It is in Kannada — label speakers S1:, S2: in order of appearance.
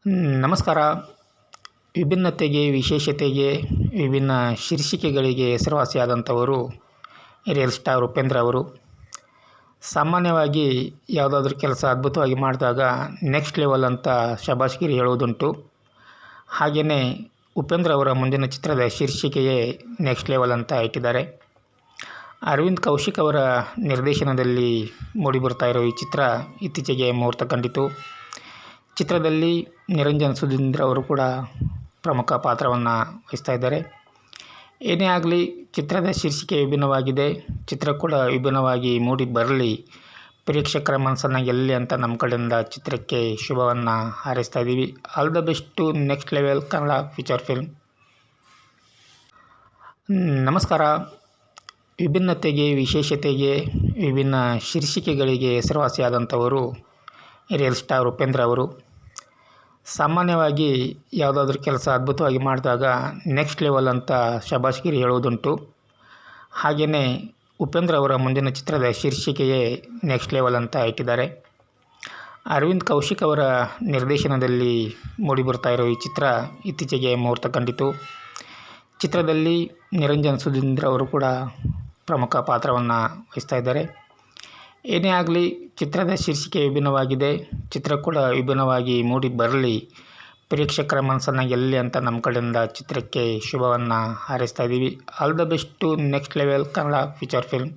S1: ನಮಸ್ಕಾರ. ವಿಭಿನ್ನತೆಗೆ, ವಿಶೇಷತೆಗೆ, ವಿಭಿನ್ನ ಶೀರ್ಷಿಕೆಗಳಿಗೆ ಹೆಸರುವಾಸಿಯಾದಂಥವರು ರಿಯಲ್ ಸ್ಟಾರ್ ಉಪೇಂದ್ರ ಅವರು. ಸಾಮಾನ್ಯವಾಗಿ ಯಾವುದಾದ್ರೂ ಕೆಲಸ ಅದ್ಭುತವಾಗಿ ಮಾಡಿದಾಗ ನೆಕ್ಸ್ಟ್ ಲೆವೆಲ್ ಅಂತ ಶಬಾಷ್ಗಿರಿ ಹೇಳುವುದುಂಟು. ಹಾಗೆಯೇ ಉಪೇಂದ್ರ ಅವರ ಮುಂದಿನ ಚಿತ್ರದ ಶೀರ್ಷಿಕೆಯೇ ನೆಕ್ಸ್ಟ್ ಲೆವೆಲ್ ಅಂತ ಇಟ್ಟಿದ್ದಾರೆ. ಅರವಿಂದ್ ಕೌಶಿಕ್ ಅವರ ನಿರ್ದೇಶನದಲ್ಲಿ ಮೂಡಿಬರ್ತಾ ಇರೋ ಈ ಚಿತ್ರ ಇತ್ತೀಚೆಗೆ ಮುಹೂರ್ತ ಕಂಡಿತು. ಚಿತ್ರದಲ್ಲಿ ನಿರಂಜನ್ ಸುಧೀಂದ್ರ ಅವರು ಕೂಡ ಪ್ರಮುಖ ಪಾತ್ರವನ್ನು ವಹಿಸ್ತಾ ಇದ್ದಾರೆ. ಏನೇ ಆಗಲಿ, ಚಿತ್ರದ ಶೀರ್ಷಿಕೆ ವಿಭಿನ್ನವಾಗಿದೆ. ಚಿತ್ರ ಕೂಡ ವಿಭಿನ್ನವಾಗಿ ಮೂಡಿ ಬರಲಿ, ಪ್ರೇಕ್ಷಕರ ಮನಸ್ಸನ್ನು ಗೆಲ್ಲಲಿ ಅಂತ ನಮ್ಮ ಕಡೆಯಿಂದ ಚಿತ್ರಕ್ಕೆ ಶುಭವನ್ನು ಹಾರೈಸ್ತಾ ಇದ್ದೀವಿ. All the best to next level Kannada feature film. ನಮಸ್ಕಾರ. ವಿಭಿನ್ನತೆಗೆ, ವಿಶೇಷತೆಗೆ, ವಿಭಿನ್ನ ಶೀರ್ಷಿಕೆಗಳಿಗೆ ಹೆಸರುವಾಸಿಯಾದಂಥವರು ರಿಯಲ್ ಸ್ಟಾರ್ ಉಪೇಂದ್ರ ಅವರು. ಸಾಮಾನ್ಯವಾಗಿ ಯಾವುದಾದ್ರೂ ಕೆಲಸ ಅದ್ಭುತವಾಗಿ ಮಾಡಿದಾಗ ನೆಕ್ಸ್ಟ್ ಲೆವೆಲ್ ಅಂತ ಶಬಾಷ್ಗಿರಿ ಹೇಳುವುದುಂಟು. ಹಾಗೆಯೇ ಉಪೇಂದ್ರ ಅವರ ಮುಂದಿನ ಚಿತ್ರದ ಶೀರ್ಷಿಕೆಯೇ ನೆಕ್ಸ್ಟ್ ಲೆವೆಲ್ ಅಂತ ಇಟ್ಟಿದ್ದಾರೆ. ಅರವಿಂದ್ ಕೌಶಿಕ್ ಅವರ ನಿರ್ದೇಶನದಲ್ಲಿ ಮೂಡಿಬರ್ತಾ ಇರೋ ಈ ಚಿತ್ರ ಇತ್ತೀಚೆಗೆ ಮುಹೂರ್ತ ಕಂಡಿತು. ಚಿತ್ರದಲ್ಲಿ ನಿರಂಜನ್ ಸುಧೀಂದ್ರ ಅವರು ಕೂಡ ಪ್ರಮುಖ ಪಾತ್ರವನ್ನು ವಹಿಸ್ತಾ ಇದ್ದಾರೆ. ಏನೇ ಆಗಲಿ, ಚಿತ್ರದ ಶೀರ್ಷಿಕೆ ವಿಭಿನ್ನವಾಗಿದೆ. ಚಿತ್ರ ಕೂಡ ವಿಭಿನ್ನವಾಗಿ ಮೂಡಿ ಬರಲಿ, ಪ್ರೇಕ್ಷಕರ ಮನಸ್ಸನ್ನು ಗೆಲ್ಲಲಿ ಅಂತ ನಮ್ಮ ಕಡೆಯಿಂದ ಚಿತ್ರಕ್ಕೆ ಶುಭವನ್ನು ಹಾರೈಸ್ತಾ ಇದ್ದೀವಿ. All the best to next level Kannada feature film.